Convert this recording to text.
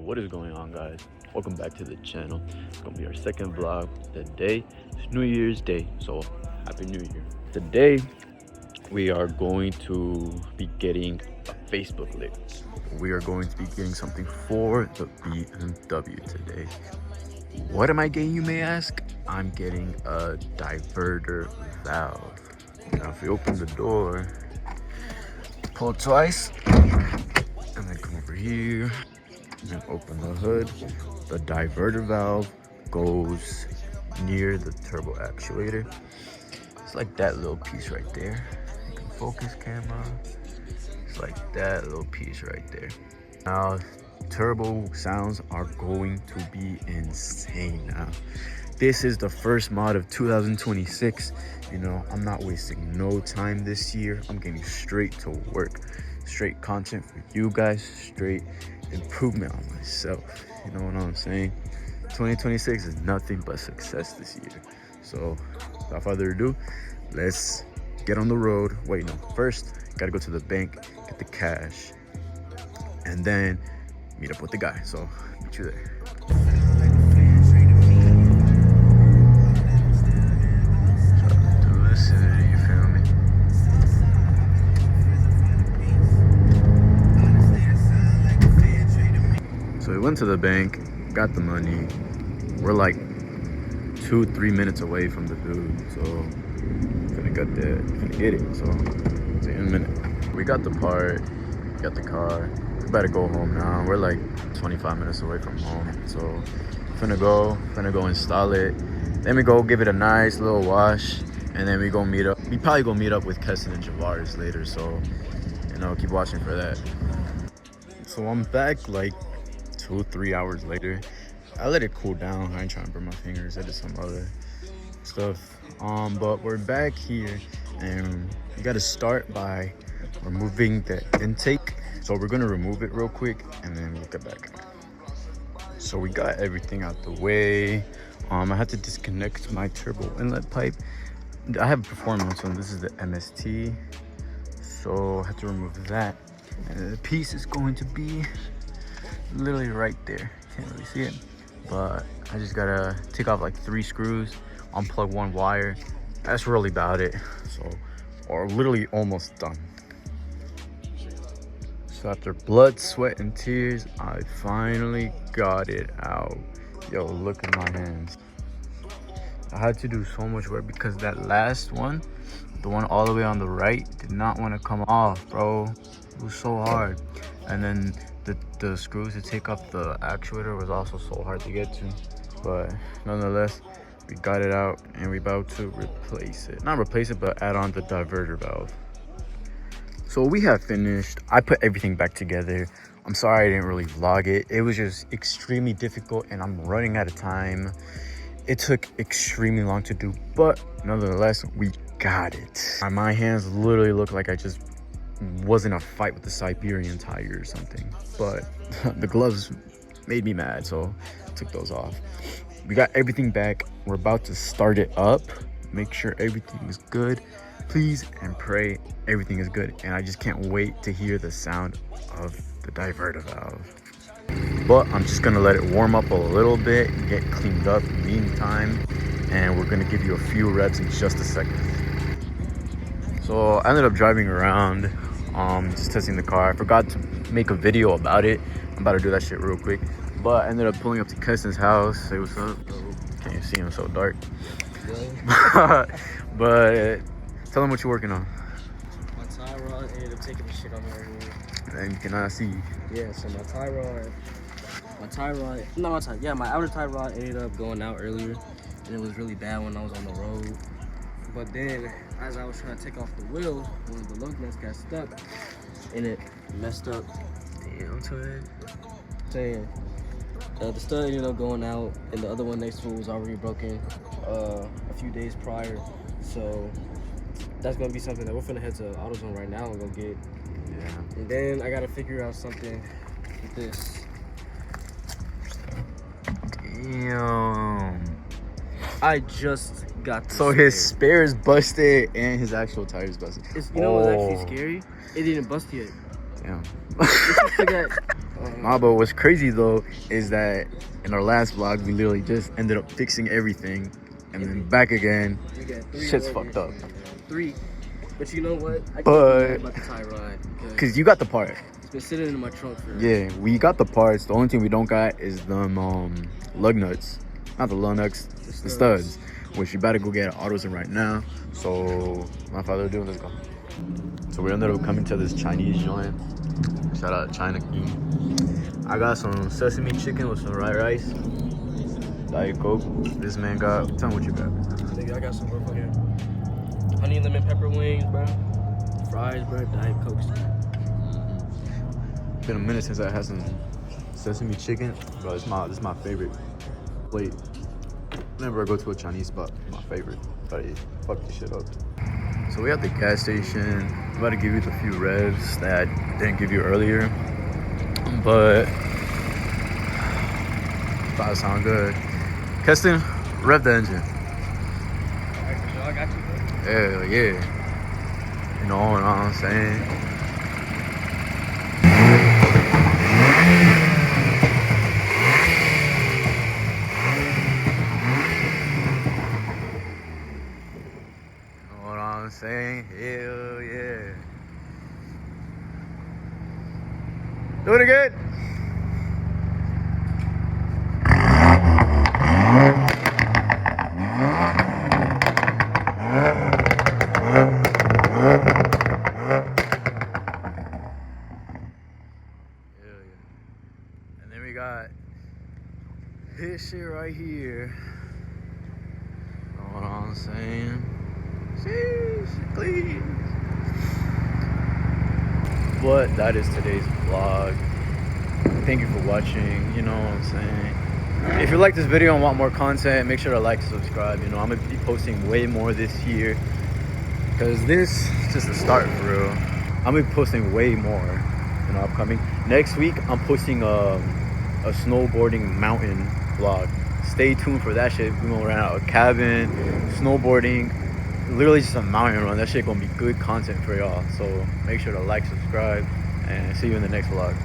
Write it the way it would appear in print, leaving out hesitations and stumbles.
What is going on, guys? Welcome back to the channel. It's gonna be our second vlog today. It's New Year's Day, so happy New Year. Today we are going to be getting a Facebook lift. We are going to be getting something for the BMW today. What am I getting, you may ask? I'm getting a diverter valve. Now if we open the door, pull twice, and then come over here and then open the hood. The diverter valve goes near the turbo actuator. It's like that little piece right there. You can focus camera. It's like that little piece right there. Now, turbo sounds are going to be insane now. This is the first mod of 2026. You know, I'm not wasting no time this year. I'm getting straight to work. Straight content for you guys, straight improvement on myself. You know what I'm saying? 2026 is nothing but success this year. So, without further ado, let's get on the road. Wait, no, first, gotta go to the bank, get the cash, and then meet up with the guy. So, meet you there. So we went to the bank, got the money. We're like 2-3 minutes away from the dude, so gonna get it. So see in a minute. We got the part, got the car. We better go home now. We're like 25 minutes away from home, so finna go install it. Then we go give it a nice little wash, and then we go meet up. We probably go meet up with Keston and Javaris later, so you know, keep watching for that. So I'm back like 2-3 hours later. I let it cool down. I ain't trying to burn my fingers. I did some other stuff. But we're back here, and we got to start by removing the intake. So we're gonna remove it real quick, and then we'll get back. So we got everything out the way. I had to disconnect my turbo inlet pipe. I have a performance one. This is the MST. So I had to remove that. And the piece is going to be literally right there. Can't really see it, but I just gotta take off like 3 screws, unplug 1 wire. That's really about it. So, or literally almost done. So after blood, sweat, and tears, I finally got it out. Yo, look at my hands. I had to do so much work because that last one, the one all the way on the right, did not want to come off, bro. It was so hard. And then the screws to take up the actuator was also so hard to get to. But nonetheless, we got it out, and we're about to replace it. Not replace it, but add on the diverter valve. So we have finished. I put everything back together. I'm sorry I didn't really vlog it. It was just extremely difficult, and I'm running out of time. It took extremely long to do, but nonetheless, we got it. My hands literally look like I just was in a fight with the Siberian tiger or something, but the gloves made me mad, so I took those off. We got everything back. We're about to start it up. Make sure everything is good. Please and pray everything is good, and I just can't wait to hear the sound of the diverter valve. But I'm just gonna let it warm up a little bit, get cleaned up in the meantime, and we're gonna give you a few reps in just a second. So I ended up driving around, just testing the car. I forgot to make a video about it. I'm about to do that shit real quick. But I ended up pulling up to Keston's house. Say what's up. Can't even see him, so dark. But tell him what you're working on. My tie rod ended up taking the shit on right here. And you cannot see. Yeah, so my outer tie rod ended up going out earlier, and it was really bad when I was on the road. But then, as I was trying to take off the wheel, one of the lug nuts got stuck, and it messed up. Damn, twin. Saying, the stud ended up going out, and the other one next to it was already broken a few days prior. So that's gonna be something that we're finna head to AutoZone right now and go get. Yeah. And then I gotta figure out something with this. Damn. I just got So his spare is busted and his actual tire is busted. You know what's actually scary? It didn't bust yet. Damn. Nah, but what's crazy though is that in our last vlog we literally just ended up fixing everything and then back again. We got 3 Shit's orders, fucked up. man. 3. But you know what? I can't be But mad about the tie rod because you got the part. it's been sitting in my trunk for Yeah, we got the parts. The only thing we don't got is them lug nuts. Not the lug nuts, the studs. Which you better go get at AutoZone right now. So my father doing this go. So we ended up coming to this Chinese joint. Shout out China King. I got some sesame chicken with some rice. Diet Coke. This man got. Tell me what you got. Nigga, I got some work on here. Honey lemon pepper wings, bro. Fries, bro. Diet Coke. Been a minute since I had some sesame chicken, bro. This is my favorite plate. Whenever I go to a Chinese spot, my favorite. But yeah, fuck this shit up. So we at the gas station. I'm about to give you the few revs that I didn't give you earlier, but about to sound good. Keston, rev the engine. Alright, for sure. I got you, bro. Hell yeah. You know what I'm saying? Saying hell yeah. Do it again. Hell yeah. And then we got this shit right here. Know what I'm saying? Sheesh, please. But that is today's vlog. Thank you for watching. You know what I'm saying? If you like this video and want more content, make sure to like and subscribe. You know, I'm gonna be posting way more this year because this is just the start, for real. I'm gonna be posting way more, you know, upcoming. Next week, I'm posting a snowboarding mountain vlog. Stay tuned for that shit. We're gonna rent out a cabin, snowboarding. Literally just a mountain run. That shit gonna be good content for y'all. So make sure to like, subscribe, and see you in the next vlog.